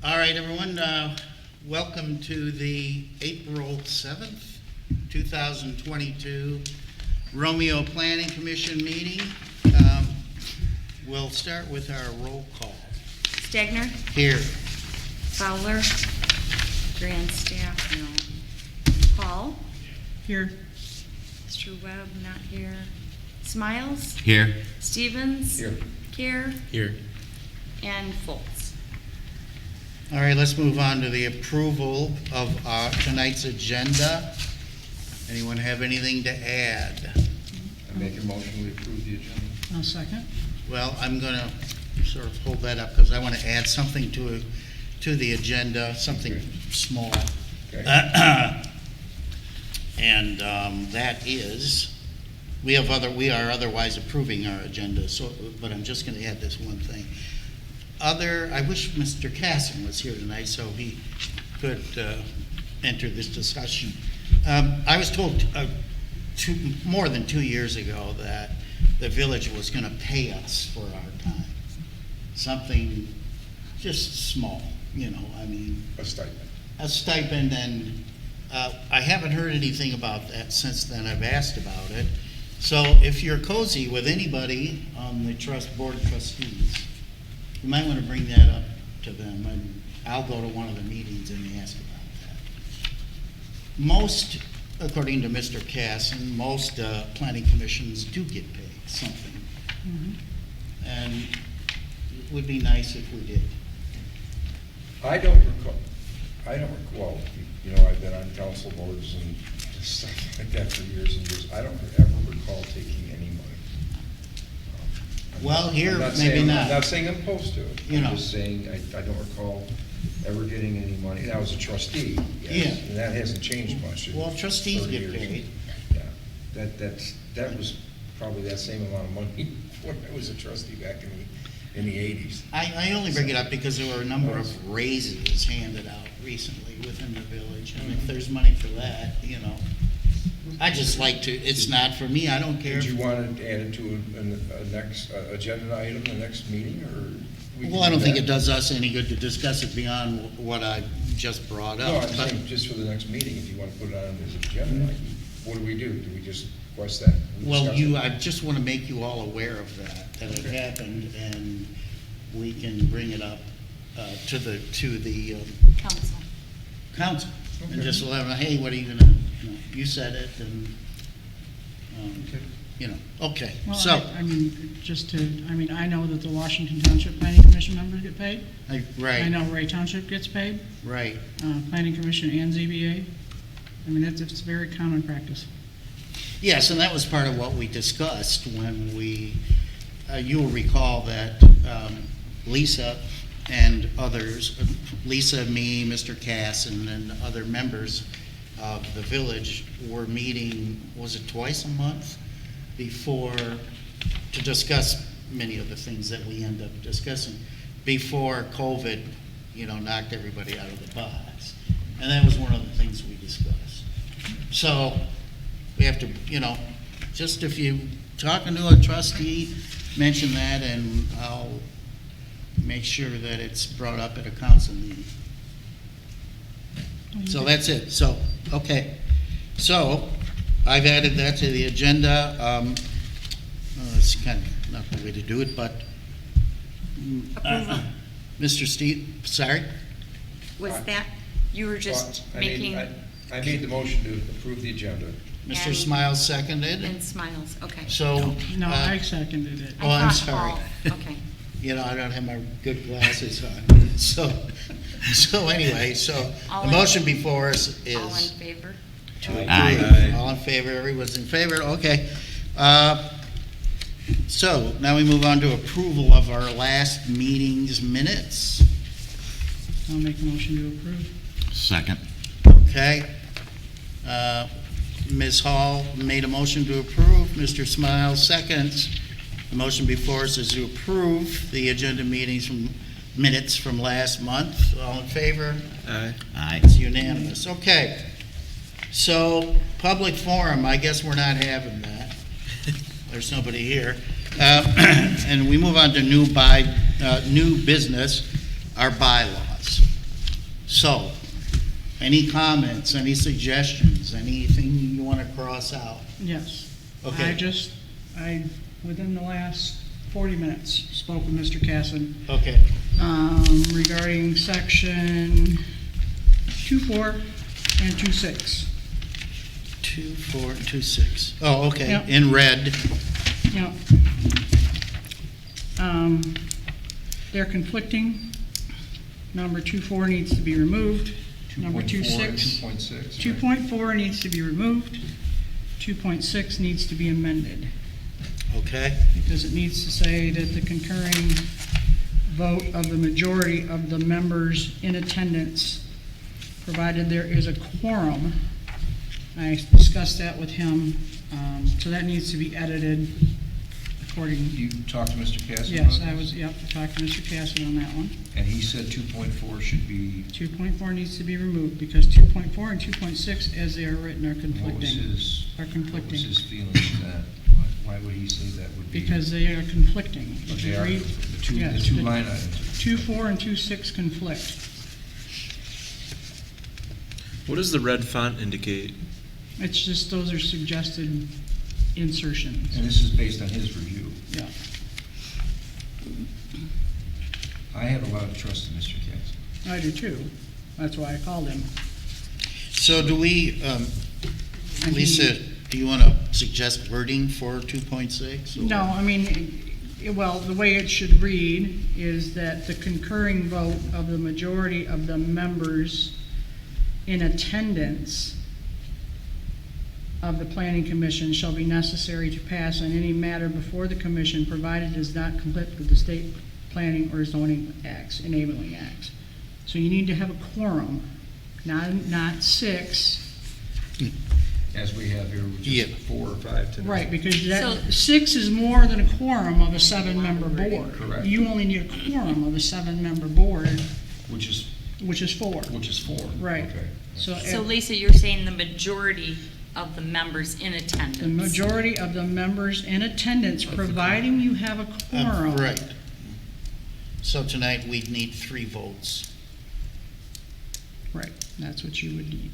All right, everyone, welcome to the April 7th, 2022 Romeo Planning Commission meeting. We'll start with our roll call. Stegner? Here. Fowler? Grand staff, no. Hall? Here. Mr. Webb, not here. Smiles? Here. Stevens? Here. Care? Here. And Foltz. All right, let's move on to the approval of tonight's agenda. Anyone have anything to add? I make a motion we approve the agenda. I'll second. Well, I'm going to sort of hold that up because I want to add something to the agenda, something Okay. small. Okay. And that is, we are otherwise approving our agenda, so, but I'm just going to add this one thing. I wish Mr. Casson was here tonight so he could enter this discussion. I was told more than 2 years ago that the village was going to pay us for our time. Something just small, I mean. A stipend. A stipend, and I haven't heard anything about that since then. I've asked about it. So if you're cozy with anybody on the board of trustees, you might want to bring that up to them, and I'll go to one of the meetings and ask about that. Most, according to Mr. Casson, most planning commissions do get paid something. Mm-hmm. And it would be nice if we did. I don't recall, I've been on council boards and stuff like that for years and years. I don't ever recall taking any money. Well, here, I'm maybe saying, not. I'm not saying I'm opposed to it. You know. I'm just saying I don't recall ever getting any money. And I was a trustee, yes, Yeah. and that hasn't changed much. in Well, trustees 30 get years. paid. Yeah, that was probably that same amount of money when I was a trustee back in the 80s. I only bring it up because there were a number of raises handed out recently within the village, and if there's money for that, I just like to, it's not for me, I don't care. Did you want to add it to a next agenda item, the next meeting, or? we can Well, I don't think that? it does us any good to discuss it beyond what I just brought No, up. I'm but- saying just for the next meeting, if you want to put it on as an agenda item, what do we do? Do we just request that? We Well, discuss it? I just want to make you all aware of that it Okay. happened, and we can bring it up to the Council. council, and Okay. just let them know, hey, what are you gonna, you said it, and, okay, Well, so, I know that the Washington Township Planning Commission members get paid. I right, know Ray Township gets paid, right. Planning Commission and ZBA. It's very common practice. Yes, and that was part of what we discussed when you'll recall that Lisa and others, Lisa, me, Mr. Cass, and other members of the village were meeting, was it twice a month? To discuss many of the things that we end up discussing before COVID, knocked everybody out of the box. And that was one of the things we discussed. So we have to, just if you talking to a trustee, mention that, and I'll make sure that it's brought up at a council meeting. So that's it. So, okay. So I've added that to the agenda. It's kind of not the way to do it, but Approval. Mr. Steve, sorry? Was that, you were just Well, making, I made the motion to approve the agenda. Mr. And- Smiles seconded. and Smiles, okay. So, No, I seconded it. I Oh, I'm thought sorry. Hall. Okay. I don't have my good glasses on. So anyway, All the in- motion before us All in is favor? to Aye. approve. All in favor, everyone's in favor, okay. So now we move on to approval of our last meeting's minutes, I'll make a motion to approve. Second. okay? Ms. Hall made a motion to approve, Mr. Smiles seconds. The motion before us is to approve the agenda minutes from last month. All in favor? Aye. It's unanimous. Okay. So, public forum, I guess we're not having that. There's nobody here. And we move on to new business, our bylaws. So, any comments, any suggestions, anything you want to cross out? Yes. Okay. I, within the last 40 minutes, spoke with Mr. Casson Okay, regarding section 2.4 and 2.6. 2.4 and 2.6. Oh, okay, Yep. in red. Yeah. They're conflicting. Number 2.4 needs to be removed. Number 2.6. 2.6. 2.4 needs to be removed. 2.6 needs to be amended, Okay, because it needs to say that the concurring vote of the majority of the members in attendance, provided there is a quorum. I discussed that with him, so that needs to be edited according. You talked to Mr. Casson? Yes, about I this? was, yep, I talked to Mr. Casson on that one. And he said 2.4 should be, 2.4 needs to be removed, because 2.4 and 2.6, as they are written, are what was conflicting. his, Are what was conflicting, his feelings of that? Why would he say that would be? because they are conflicting. But If they you are, read- the yes, two the line items. 2.4 and 2.6 conflict. What does the red font indicate? It's just, those are suggested insertions. And this is based on his review. Yeah. I have a lot of trust in Mr. Casson. I do too. That's why I called him. so do we, And he- Lisa, do you want to suggest wording for 2.6? No, I mean, well, the way it should read is that the concurring vote of the majority of the members in attendance of the planning commission shall be necessary to pass on any matter before the commission, provided it does not conflict with the state planning or zoning acts, enabling acts. So you need to have a quorum, not 6. As we have here, which Yeah. is 4 or 5 tonight. Right, because So- that, 6 is more than a quorum of a 7-member board. Correct. You only need a quorum of a 7-member board, Which is which is 4. 4. Right. Okay. So if Lisa, you're saying the majority of the members in attendance? the majority of the members in attendance, providing you have a quorum. Right. So tonight we'd need 3 votes. Right, that's what you would need.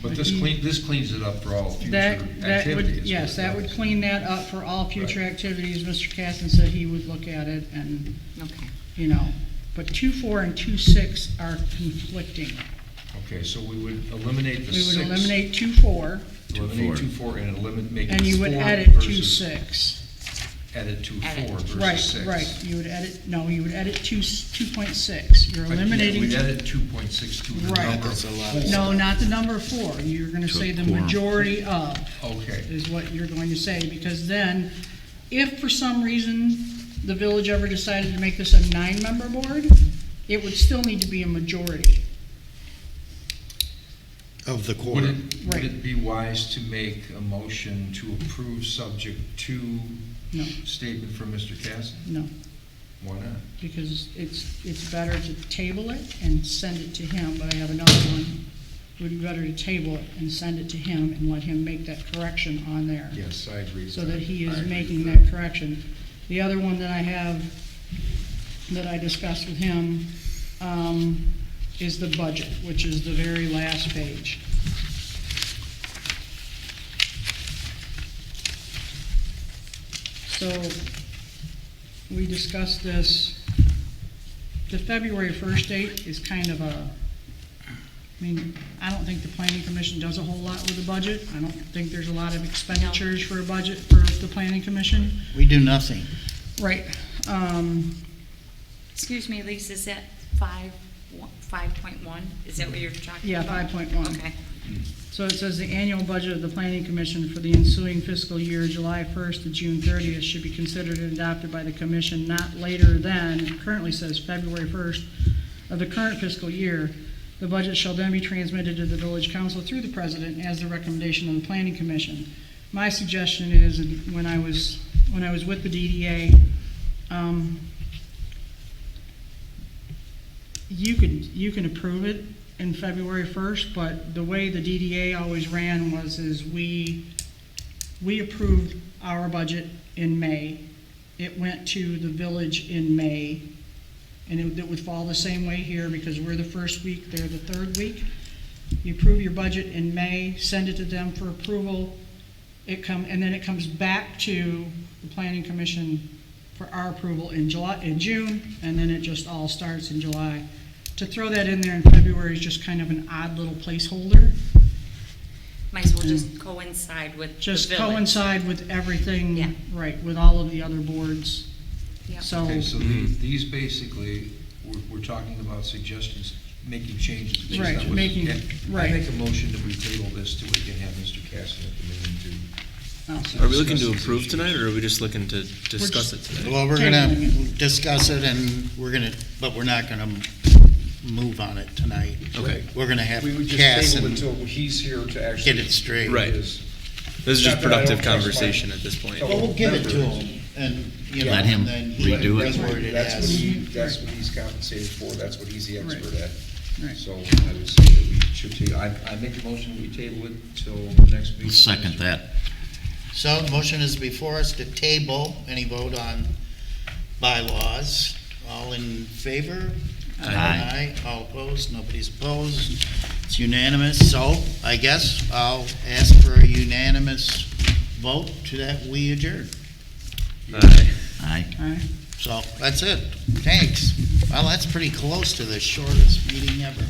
But this cleans it up for all future That activities. would, yes, that would clean that up for all future Right. activities. Mr. Casson said he would look at it and, Okay. you know, but 2.4 and 2.6 are conflicting. Okay, so we would eliminate the We 6. would eliminate 2.4, Eliminate 2.4 and make it 4 and you would edit versus 2.6. edit 2.4 Edit. versus Right, 6. right, you would edit, no, you would edit 2.6. You're But, yeah, eliminating. we'd edit 2.6 to the Right. number. That's a lot. No, not the number 4. You're gonna say the quorum. majority of Okay, is what you're going to say, because then, if for some reason the village ever decided to make this a 9-member board, it would still need to be a majority. Of the would quorum. it, would Right. it be wise to make a motion to approve subject to No, statement from Mr. Casson? no, Why not? because it's better to table it and send it to him, but I have another one. It would be better to table it and send it to him and let him make that correction on there. Yes, I agree with So that he I is agree making with that correction. The other one that I have, that I discussed with him, is the budget, which is the very last page. So, we discussed this, the February 1st date is kind of a, I mean, I don't think the planning commission does a whole lot with the budget. I don't think there's a lot of expenditures for a budget for the planning commission. We do nothing. Right. Excuse me, Lisa, is that 5.1? Is that what you're talking Yeah, about? 5.1. Okay. So it says the annual budget of the planning commission for the ensuing fiscal year, July 1st to June 30th, should be considered and adopted by the commission not later than, it currently says February 1st of the current fiscal year. The budget shall then be transmitted to the village council through the president as the recommendation of the planning commission. My suggestion is, and when I was with the DDA, you can approve it in February 1st, but the way the DDA always ran is we approved our budget in May. It went to the village in May, and it would fall the same way here, because we're the first week, they're the third week. You approve your budget in May, send it to them for approval, and then it comes back to the planning commission for our approval in June, and then it just all starts in July. To throw that in there in February is just kind of an odd little placeholder. Might as well just coincide with the Just village. coincide with everything, Yeah. right, with all of the other boards. Yep. So, Okay, so these basically, we're talking about suggestions, making changes based Right, on what. making- Yeah, right. I make a motion that we table this till we can have Mr. Casson at the meeting to. Are we looking to discuss these approve issues. tonight, or are we just looking to discuss it today? Well, we're gonna Tabling discuss it and but we're not gonna move on it tonight. Okay. We're gonna have We would just Cass table and until he's here to actually. get it straight. Right. his- This is Not just that I don't productive trust my- conversation at this point. Well, we'll give it to him and, you know, Let him and then he redo it. reword it That's what as. that's what he's compensated for, that's what he's the expert at. Right. So I would say that we should table, I make a motion, we table it till the next meeting. Second that. So, the motion is before us to table any vote on bylaws. All in favor? Aye. All opposed? Nobody's opposed. It's unanimous, so I guess I'll ask for a unanimous vote to that we adjourn. Aye. Aye. all right. So, that's it. Thanks. Well, that's pretty close to the shortest meeting ever.